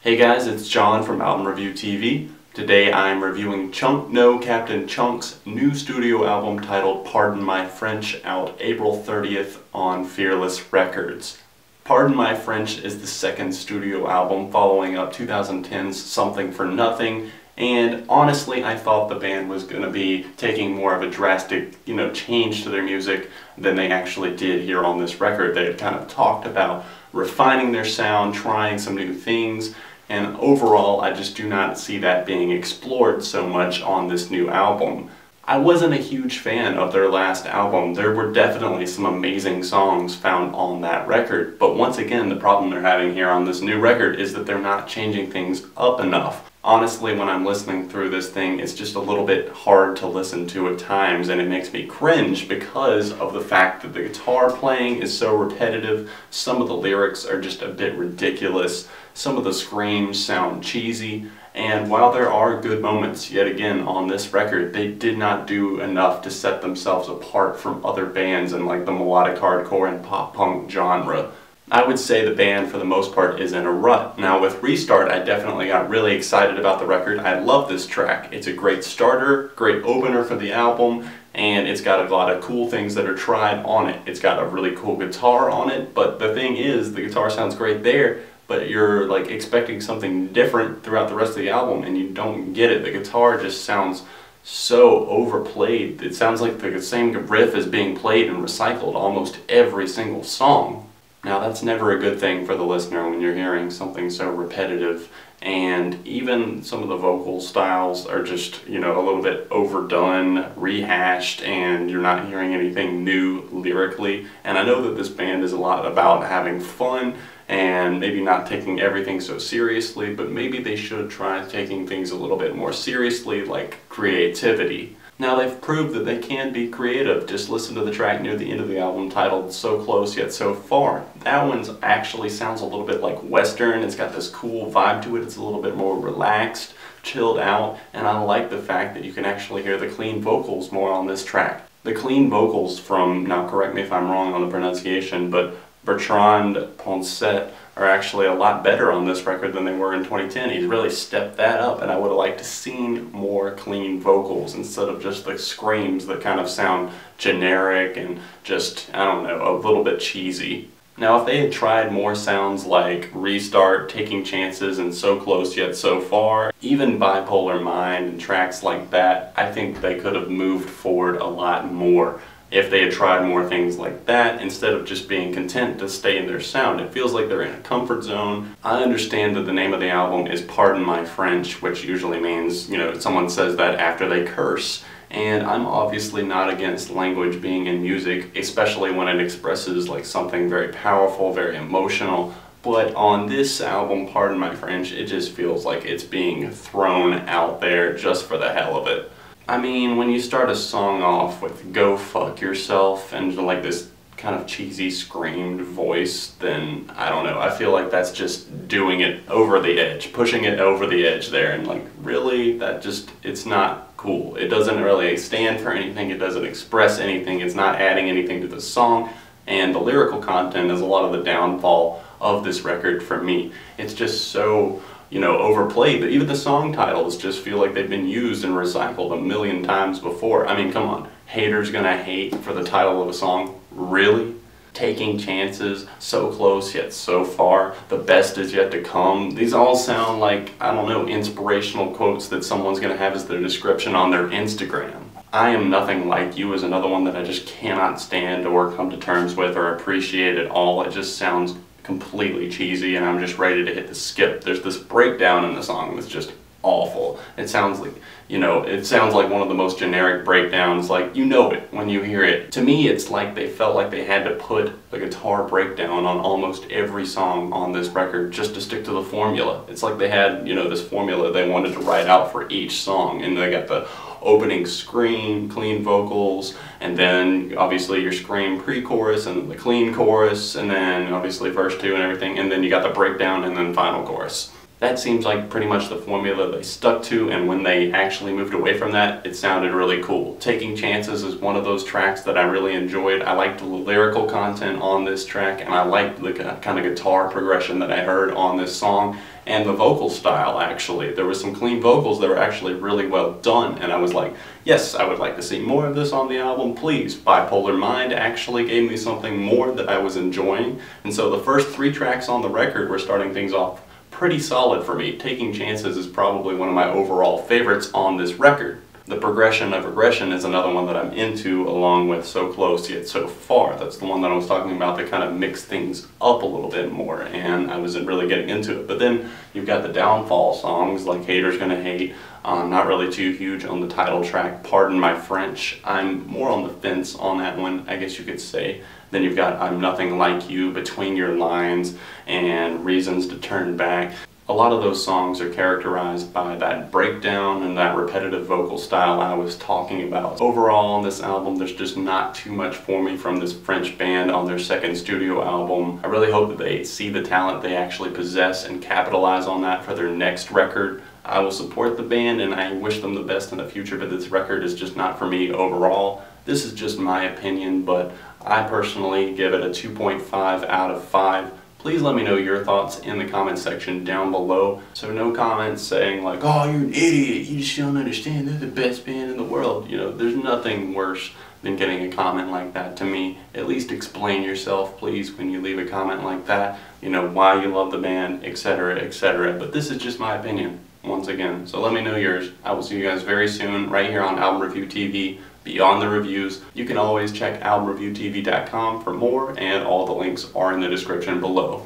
Hey guys, it's John from Album Review TV. Today I'm reviewing Chunk No Captain Chunk's new studio album titled Pardon My French, out April 30th on Fearless Records. Pardon My French is the second studio album following up 2010's Something for Nothing, and honestly I thought the band was going to be taking more of a drastic, change to their music than they actually did here on this record. They had kind of talked about refining their sound, trying some new things, and overall I just do not see that being explored so much on this new album. I wasn't a huge fan of their last album. There were definitely some amazing songs found on that record, but once again the problem they're having here on this new record is that they're not changing things up enough. Honestly, when I'm listening through this thing, it's just a little bit hard to listen to at times, and it makes me cringe because of the fact that the guitar playing is so repetitive. Some of the lyrics are just a bit ridiculous. Some of the screams sound cheesy, and while there are good moments, yet again, on this record, they did not do enough to set themselves apart from other bands in like the melodic hardcore and pop punk genre. I would say the band, for the most part, is in a rut. Now with Restart, I definitely got really excited about the record. I love this track. It's a great starter, great opener for the album, and it's got a lot of cool things that are tried on it. It's got a really cool guitar on it, but the thing is, the guitar sounds great there, but you're like expecting something different throughout the rest of the album, and you don't get it. The guitar just sounds so overplayed. It sounds like the same riff is being played and recycled almost every single song. Now that's never a good thing for the listener when you're hearing something so repetitive, and even some of the vocal styles are just, a little bit overdone, rehashed, and you're not hearing anything new lyrically. And I know that this band is a lot about having fun and maybe not taking everything so seriously, but maybe they should try taking things a little bit more seriously, like creativity. Now they've proved that they can be creative. Just listen to the track near the end of the album titled So Close Yet So Far. That one actually sounds a little bit like Western. It's got this cool vibe to it. It's a little bit more relaxed, chilled out, and I like the fact that you can actually hear the clean vocals more on this track. The clean vocals from, now correct me if I'm wrong on the pronunciation, but Bertrand Poncet are actually a lot better on this record than they were in 2010. He's really stepped that up, and I would have liked to seen more clean vocals instead of just the screams that kind of sound generic and just, I don't know, a little bit cheesy. Now if they had tried more sounds like Restart, Taking Chances, and So Close Yet So Far, even Bipolar Mind and tracks like that, I think they could have moved forward a lot more. If they had tried more things like that, instead of just being content to stay in their sound. It feels like they're in a comfort zone. I understand that the name of the album is Pardon My French, which usually means, someone says that after they curse. And I'm obviously not against language being in music, especially when it expresses like something very powerful, very emotional. But on this album, Pardon My French, it just feels like it's being thrown out there just for the hell of it. I mean, when you start a song off with "Go fuck yourself" and like this kind of cheesy screamed voice, then I don't know, I feel like that's just doing it over the edge, pushing it over the edge there, and like really, it's not cool. It doesn't really stand for anything, it doesn't express anything, it's not adding anything to the song, and the lyrical content is a lot of the downfall of this record for me. It's just so overplayed, but even the song titles just feel like they've been used and recycled a million times before. I mean, come on. Haters Gonna Hate for the title of a song? Really? Taking Chances, So Close Yet So Far, The Best Is Yet to Come. These all sound like, I don't know, inspirational quotes that someone's gonna have as their description on their Instagram. I Am Nothing Like You is another one that I just cannot stand or come to terms with or appreciate at all. It just sounds completely cheesy, and I'm just ready to hit the skip. There's this breakdown in the song that's just awful. It sounds like, one of the most generic breakdowns, like it when you hear it. To me, it's like they felt like they had to put a guitar breakdown on almost every song on this record just to stick to the formula. It's like they had, this formula they wanted to write out for each song, and they got the opening scream, clean vocals, and then obviously your scream pre-chorus, and then the clean chorus, and then obviously verse 2 and everything, and then you got the breakdown and then final chorus. That seems like pretty much the formula they stuck to, and when they actually moved away from that, it sounded really cool. Taking Chances is one of those tracks that I really enjoyed. I liked the lyrical content on this track, and I liked the kind of guitar progression that I heard on this song, and the vocal style actually. There was some clean vocals that were actually really well done, and I was like, yes, I would like to see more of this on the album, please. Bipolar Mind actually gave me something more that I was enjoying, and so the first 3 tracks on the record were starting things off pretty solid for me. Taking Chances is probably one of my overall favorites on this record. The Progression of Aggression is another one that I'm into, along with So Close Yet So Far. That's the one that I was talking about that kind of mixed things up a little bit more, and I wasn't really getting into it. But then you've got the downfall songs like Haters Gonna Hate. Not really too huge on the title track, Pardon My French. I'm more on the fence on that one, I guess you could say. Then you've got I'm Nothing Like You, Between Your Lines, and Reasons to Turn Back. A lot of those songs are characterized by that breakdown and that repetitive vocal style I was talking about. Overall on this album, there's just not too much for me from this French band on their second studio album. I really hope that they see the talent they actually possess and capitalize on that for their next record. I will support the band and I wish them the best in the future, but this record is just not for me overall. This is just my opinion, but I personally give it a 2.5 out of 5. Please let me know your thoughts in the comment section down below. So no comments saying like, oh, you're an idiot, you just don't understand, they're the best band in the world. You know, there's nothing worse than getting a comment like that to me. At least explain yourself, please, when you leave a comment like that. You know, why you love the band, etc., etc. But this is just my opinion, once again. So let me know yours. I will see you guys very soon, right here on Album Review TV. Beyond the reviews, you can always check albumreviewtv.com for more, and all the links are in the description below.